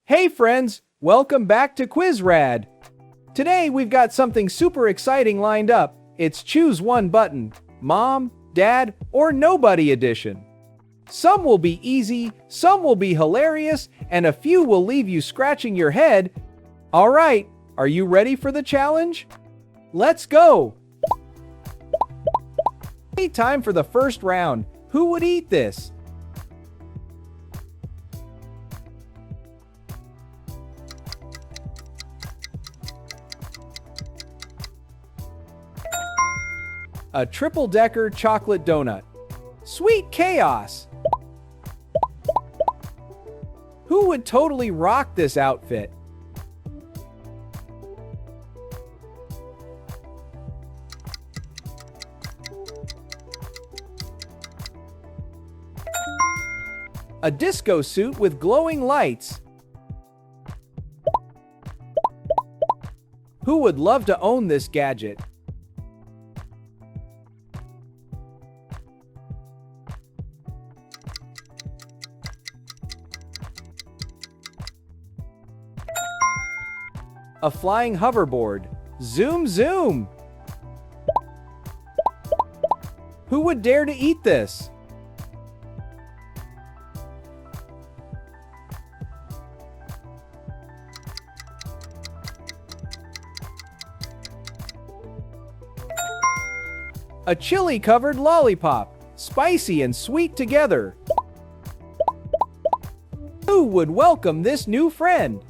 Hey friends, welcome back to Quiz Rad. Today we've got something super exciting lined up. It's Choose One Button, Mom, Dad, or Nobody edition. Some will be easy, some will be hilarious, and a few will leave you scratching your head. All right, are you ready for the challenge? Let's go! Time for the first round. Who would eat this? A triple-decker chocolate donut. Sweet chaos! Who would totally rock this outfit? A disco suit with glowing lights. Who would love to own this gadget? A flying hoverboard. Zoom zoom! Who would dare to eat this? A chili-covered lollipop, spicy and sweet together. Who would welcome this new friend?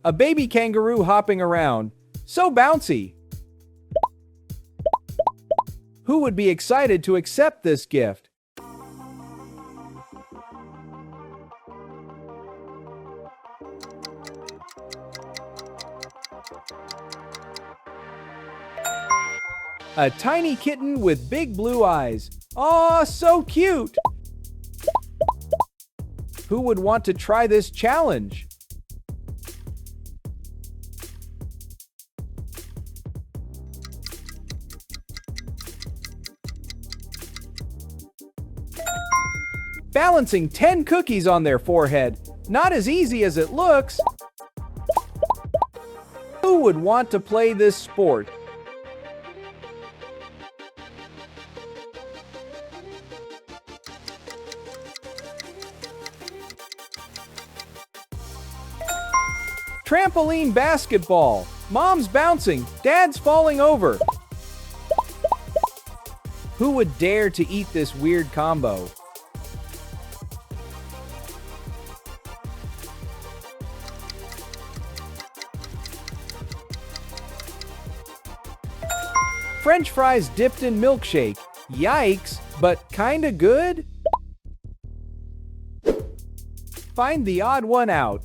A baby kangaroo hopping around, so bouncy. Who would be excited to accept this gift? A tiny kitten with big blue eyes. Aw, so cute! Who would want to try this challenge? Balancing 10 cookies on their forehead. Not as easy as it looks. Who would want to play this sport? Trampoline basketball. Mom's bouncing, Dad's falling over. Who would dare to eat this weird combo? French fries dipped in milkshake. Yikes, but kinda good? Find the odd one out.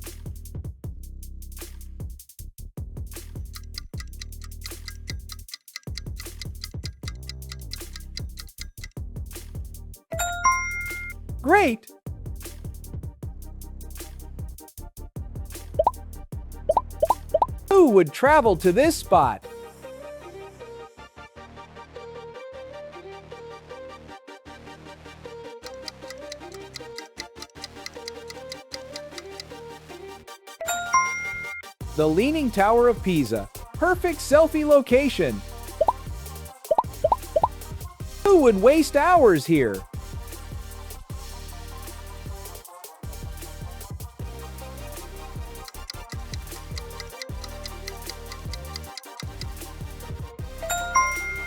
Great! Who would travel to this spot? The Leaning Tower of Pisa. Perfect selfie location. Who would waste hours here?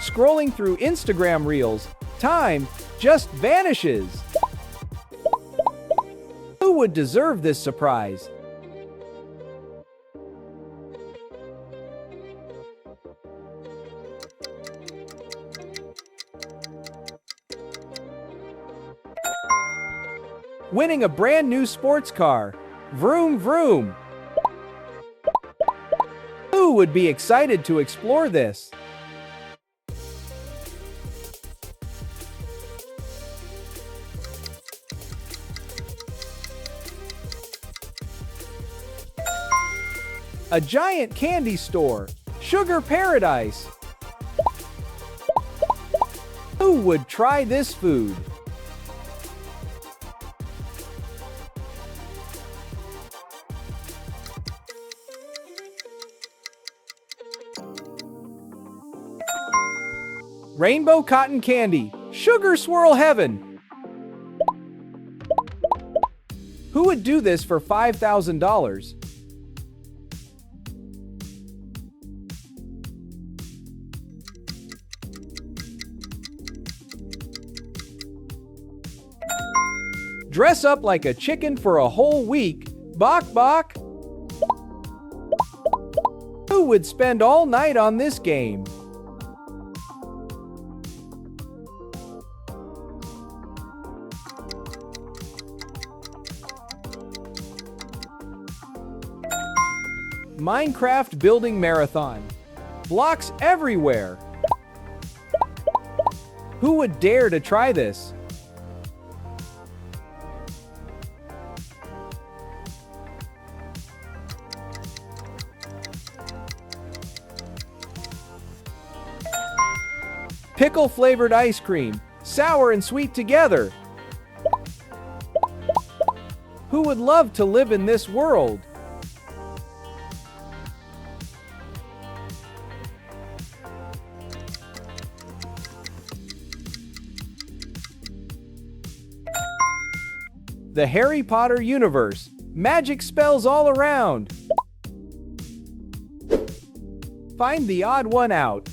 Scrolling through Instagram Reels, time just vanishes. Who would deserve this surprise? Winning a brand new sports car. Vroom vroom. Who would be excited to explore this? A giant candy store. Sugar paradise. Who would try this food? Rainbow cotton candy. Sugar swirl heaven. Who would do this for $5,000? Dress up like a chicken for a whole week. Bok bok. Who would spend all night on this game? Minecraft building marathon. Blocks everywhere. Who would dare to try this? Pickle-flavored ice cream. Sour and sweet together. Who would love to live in this world? The Harry Potter universe. Magic spells all around. Find the odd one out.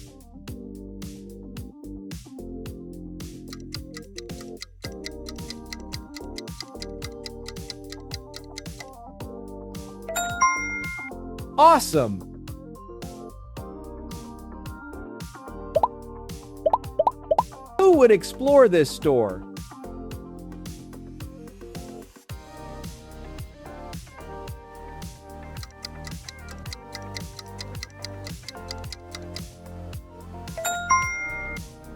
Awesome! Who would explore this store?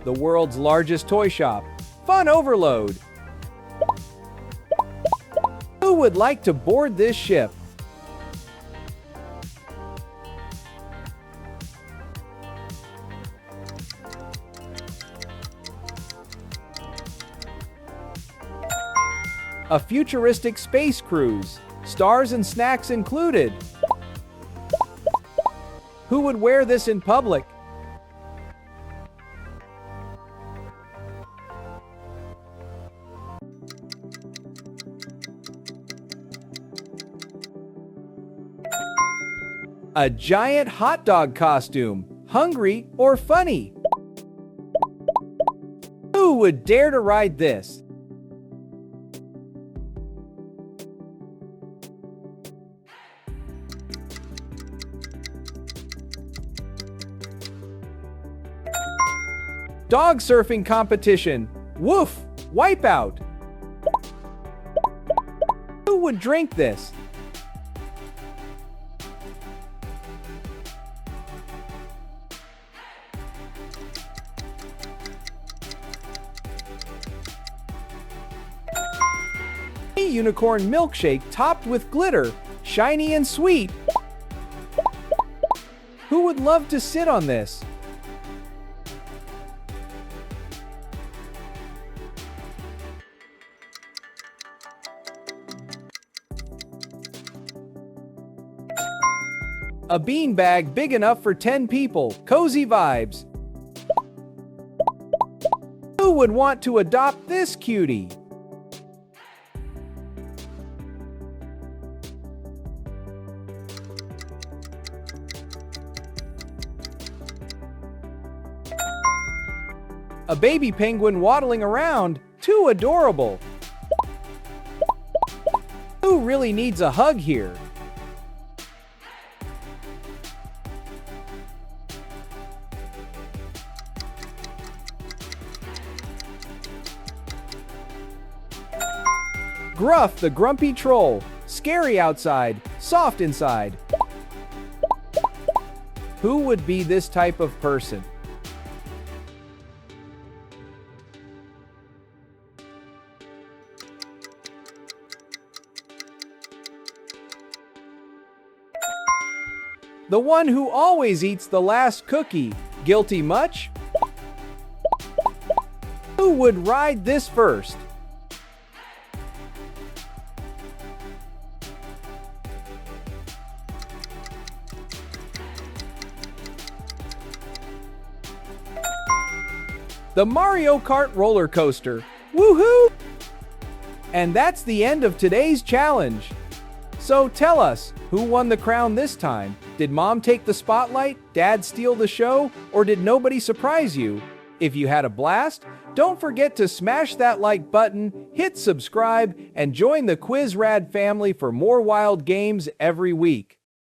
The world's largest toy shop. Fun overload. Who would like to board this ship? A futuristic space cruise. Stars and snacks included. Who would wear this in public? A giant hot dog costume. Hungry or funny? Who would dare to ride this? Dog surfing competition. Woof! Wipeout! Who would drink this? A unicorn milkshake topped with glitter. Shiny and sweet. Who would love to sit on this? A beanbag big enough for 10 people. Cozy vibes. Who would want to adopt this cutie? A baby penguin waddling around. Too adorable. Who really needs a hug here? Gruff the grumpy troll. Scary outside, soft inside. Who would be this type of person? The one who always eats the last cookie. Guilty much? Who would ride this first? The Mario Kart roller coaster. Woohoo! And that's the end of today's challenge. So tell us, who won the crown this time? Did Mom take the spotlight, Dad steal the show, or did nobody surprise you? If you had a blast, don't forget to smash that like button, hit subscribe, and join the QuizRad family for more wild games every week.